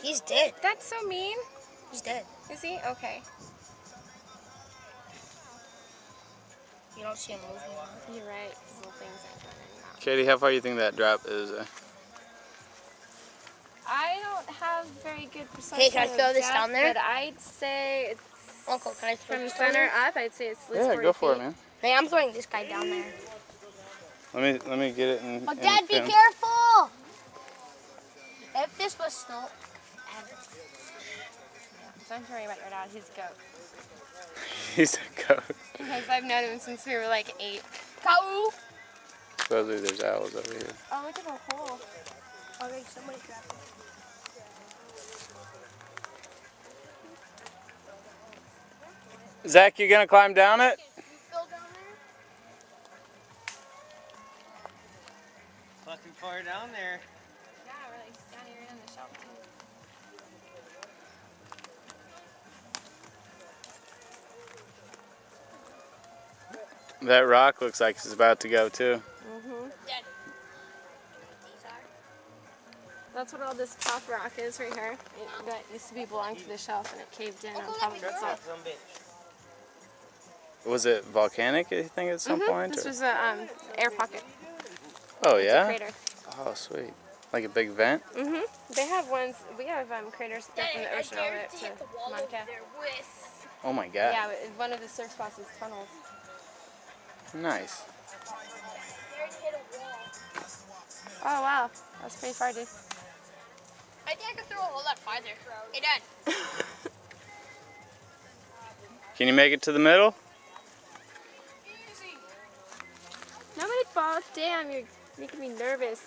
He's dead. That's so mean. He's dead. Is he? Okay. You don't see him moving. You're right. Little things like that. Katie, how far do you think that drop is? I don't have very good perception. Hey, can I throw this down there? But I'd say it's Uncle, can I throw from this center down up. I'd say it's at least 40 go for feet. it, man. Hey, I'm throwing this guy down there. Let me get it in. Oh, Dad, be careful! If this was snow, Don't worry about your dad. He's a goat. He's a goat. Because I've known him since we were like 8. Cow! Supposedly there's owls over here. Oh, look at the hole. Oh, wait, somebody grabbed it. Zach, you gonna climb down it? Phil down there? Fucking far down there. Yeah, we're like standing right on the shelf. That rock looks like it's about to go too. Dad. That's what all this top rock is right here. That used to be belong to the shelf and it caved in on top of itself. Some bitch. Was it volcanic, you think, at some point? This or? was a air pocket. Oh, It's a yeah? crater. Oh, sweet. Like a big vent? They have ones. We have craters that go from the ocean all the way up to Monica. Oh my god. Yeah, but one of the surf spots is tunnels. Nice. Oh wow, that's pretty far, dude. I think I could throw a whole lot farther. Hey, Dad. Can you make it to the middle? Nobody fall. Damn, you're making me nervous.